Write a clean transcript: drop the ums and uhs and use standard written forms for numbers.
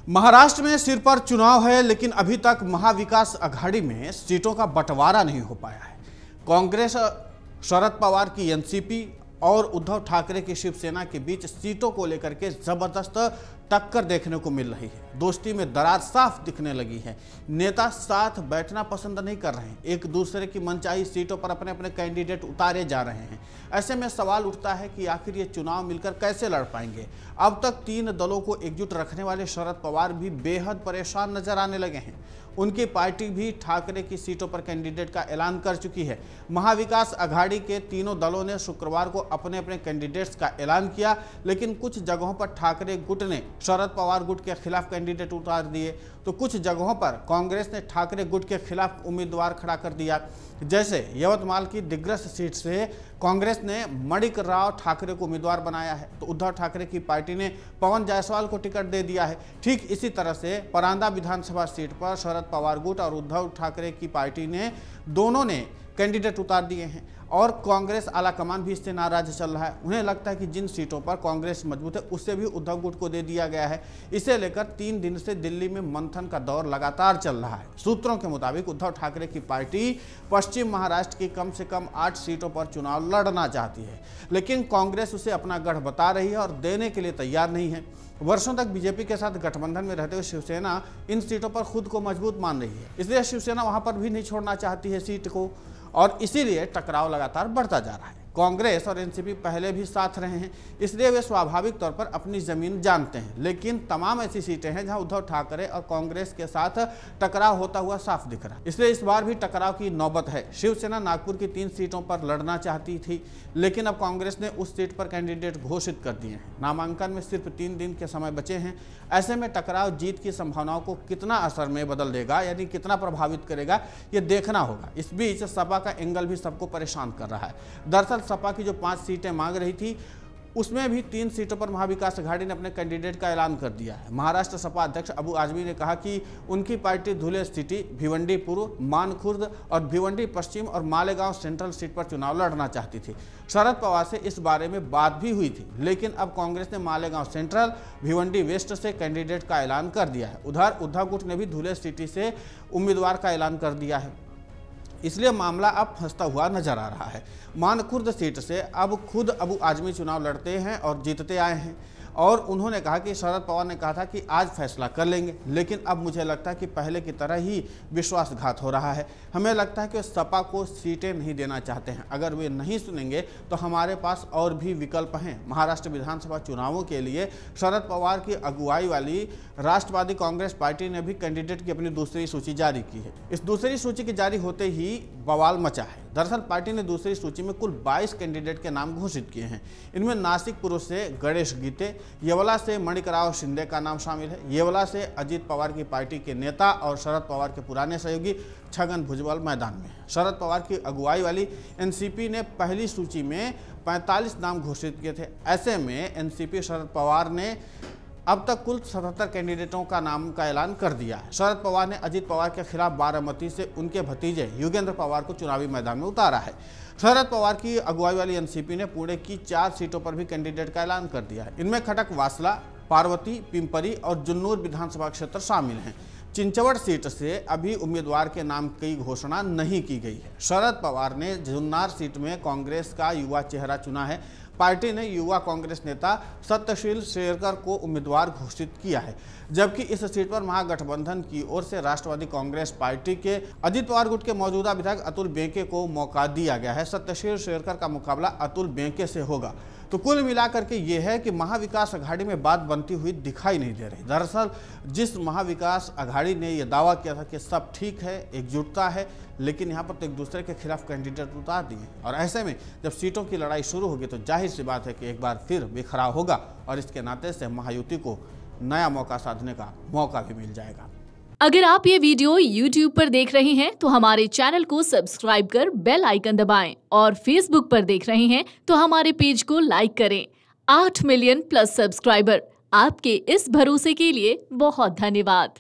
महाराष्ट्र में सिर पर चुनाव है, लेकिन अभी तक महाविकास आघाड़ी में सीटों का बंटवारा नहीं हो पाया है। कांग्रेस, शरद पवार की एनसीपी और उद्धव ठाकरे की शिवसेना के बीच सीटों को लेकर के जबरदस्त टक्कर देखने को मिल रही है। दोस्ती में दरार साफ दिखने लगी है। नेता साथ बैठना पसंद नहीं कर रहे हैं, एक दूसरे की मनचाही सीटों पर अपने अपने कैंडिडेट उतारे जा रहे हैं। ऐसे में सवाल उठता है कि आखिर ये चुनाव मिलकर कैसे लड़ पाएंगे। अब तक 3 दलों को एकजुट रखने वाले शरद पवार भी बेहद परेशान नजर आने लगे हैं। उनकी पार्टी भी ठाकरे की सीटों पर कैंडिडेट का ऐलान कर चुकी है। महाविकास आघाड़ी के तीनों दलों ने शुक्रवार को अपने अपने कैंडिडेट्स का ऐलान किया, लेकिन कुछ जगहों पर ठाकरे गुट ने शरद पवार गुट के खिलाफ कैंडिडेट उतार दिए, तो कुछ जगहों पर कांग्रेस ने ठाकरे गुट के खिलाफ उम्मीदवार खड़ा कर दिया। जैसे यवतमाल की दिग्रस सीट से कांग्रेस ने मणिक राव ठाकरे को उम्मीदवार बनाया है, तो उद्धव ठाकरे की पार्टी ने पवन जायसवाल को टिकट दे दिया है। ठीक इसी तरह से परांदा विधानसभा सीट पर शरद पवार गुट और उद्धव ठाकरे की पार्टी ने दोनों ने कैंडिडेट उतार दिए हैं, और कांग्रेस आलाकमान भी इससे नाराज चल रहा है। उन्हें लगता है कि जिन सीटों पर कांग्रेस मजबूत है उससे भी उद्धव गुट को दे दिया गया है। इसे लेकर 3 दिन से दिल्ली में मंथन का दौर लगातार चल रहा है। सूत्रों के मुताबिक उद्धव ठाकरे की पार्टी पश्चिम महाराष्ट्र की कम से कम 8 सीटों पर चुनाव लड़ना चाहती है, लेकिन कांग्रेस उसे अपना गढ़ बता रही है और देने के लिए तैयार नहीं है। वर्षों तक बीजेपी के साथ गठबंधन में रहते हुए शिवसेना इन सीटों पर खुद को मजबूत मान रही है, इसलिए शिवसेना वहां पर भी नहीं छोड़ना चाहती है सीट को, और इसीलिए टकराव लगातार बढ़ता जा रहा है। कांग्रेस और एनसीपी पहले भी साथ रहे हैं, इसलिए वे स्वाभाविक तौर पर अपनी जमीन जानते हैं, लेकिन तमाम ऐसी सीटें हैं जहां उद्धव ठाकरे और कांग्रेस के साथ टकराव होता हुआ साफ दिख रहा है। इसलिए इस बार भी टकराव की नौबत है। शिवसेना नागपुर की 3 सीटों पर लड़ना चाहती थी, लेकिन अब कांग्रेस ने उस सीट पर कैंडिडेट घोषित कर दिए हैं। नामांकन में सिर्फ 3 दिन के समय बचे हैं। ऐसे में टकराव जीत की संभावनाओं को कितना असर में बदल देगा, यानी कितना प्रभावित करेगा, ये देखना होगा। इस बीच सपा का एंगल भी सबको परेशान कर रहा है। दरअसल सपा की जो 5 सीटें मांग रही थी, उसमें भी 3 सीटों पर महाविकास आघाड़ी ने अपने कैंडिडेट का ऐलान कर दिया है। महाराष्ट्र सपा अध्यक्ष अबू आजमी ने कहा कि उनकी पार्टी धुले सिटी, भिवंडी पूर्व, मानखुर्द और भिवंडी पश्चिम और मालेगांव सेंट्रल सीट पर चुनाव लड़ना चाहती थी। शरद पवार से इस बारे में बात भी हुई थी, लेकिन अब कांग्रेस ने मालेगांव सेंट्रल, भिवंडी वेस्ट से कैंडिडेट का ऐलान कर दिया है। उधर उद्धव गुट ने भी धुले सिटी से उम्मीदवार का ऐलान कर दिया है, इसलिए मामला अब फंसता हुआ नजर आ रहा है। मानखुर्द सीट से अब खुद अबू आजमी चुनाव लड़ते हैं और जीतते आए हैं, और उन्होंने कहा कि शरद पवार ने कहा था कि आज फैसला कर लेंगे, लेकिन अब मुझे लगता है कि पहले की तरह ही विश्वासघात हो रहा है। हमें लगता है कि वे सपा को सीटें नहीं देना चाहते हैं। अगर वे नहीं सुनेंगे तो हमारे पास और भी विकल्प हैं। महाराष्ट्र विधानसभा चुनावों के लिए शरद पवार की अगुवाई वाली राष्ट्रवादी कांग्रेस पार्टी ने भी कैंडिडेट की अपनी दूसरी सूची जारी की है। इस दूसरी सूची के जारी होते ही बवाल मचा है। दरअसल पार्टी ने दूसरी सूची में कुल 22 कैंडिडेट के नाम घोषित किए हैं। इनमें नासिक पूर्व से गणेश गीते, येवला से मणिकराव शिंदे का नाम शामिल है। येवला से अजित पवार की पार्टी के नेता और शरद पवार के पुराने सहयोगी छगन भुजबल मैदान में है। शरद पवार की अगुवाई वाली एनसीपी ने पहली सूची में 45 नाम घोषित किए थे। ऐसे में एनसीपी शरद पवार ने अब तक कुल 77 कैंडिडेटों का नाम का ऐलान कर दिया है। शरद पवार ने अजित पवार के खिलाफ बारामती से उनके भतीजे युगेंद्र पवार को चुनावी मैदान में उतारा है। शरद पवार की अगुवाई वाली एनसीपी ने पुणे की 4 सीटों पर भी कैंडिडेट का ऐलान कर दिया है। इनमें खटक वासला, पार्वती, पिंपरी और जुन्नूर विधानसभा क्षेत्र शामिल हैं। चिंचवड़ सीट से अभी उम्मीदवार के नाम की घोषणा नहीं की गई है। शरद पवार ने जुन्नार सीट में कांग्रेस का युवा चेहरा चुना है। पार्टी ने युवा कांग्रेस नेता सत्यशील शेरकर को उम्मीदवार घोषित किया है, जबकि इस सीट पर महागठबंधन की ओर से राष्ट्रवादी कांग्रेस पार्टी के अजित पवार गुट के मौजूदा विधायक अतुल बेंके को मौका दिया गया है। सत्यशील शेरकर का मुकाबला अतुल बेंके से होगा। तो कुल मिलाकर के ये है कि महाविकास आघाड़ी में बात बनती हुई दिखाई नहीं दे रही। दरअसल जिस महाविकास आघाड़ी ने यह दावा किया था कि सब ठीक है, एकजुटता है, लेकिन यहाँ पर तो एक दूसरे के खिलाफ कैंडिडेट उतार दिए, और ऐसे में जब सीटों की लड़ाई शुरू होगी तो जाहिर सी बात है कि एक बार फिर बिखराव होगा, और इसके नाते से महायुति को नया मौका साधने का मौका भी मिल जाएगा। अगर आप ये वीडियो YouTube पर देख रहे हैं तो हमारे चैनल को सब्सक्राइब कर बेल आइकन दबाएं, और Facebook पर देख रहे हैं तो हमारे पेज को लाइक करें। 8 मिलियन प्लस सब्सक्राइबर, आपके इस भरोसे के लिए बहुत धन्यवाद।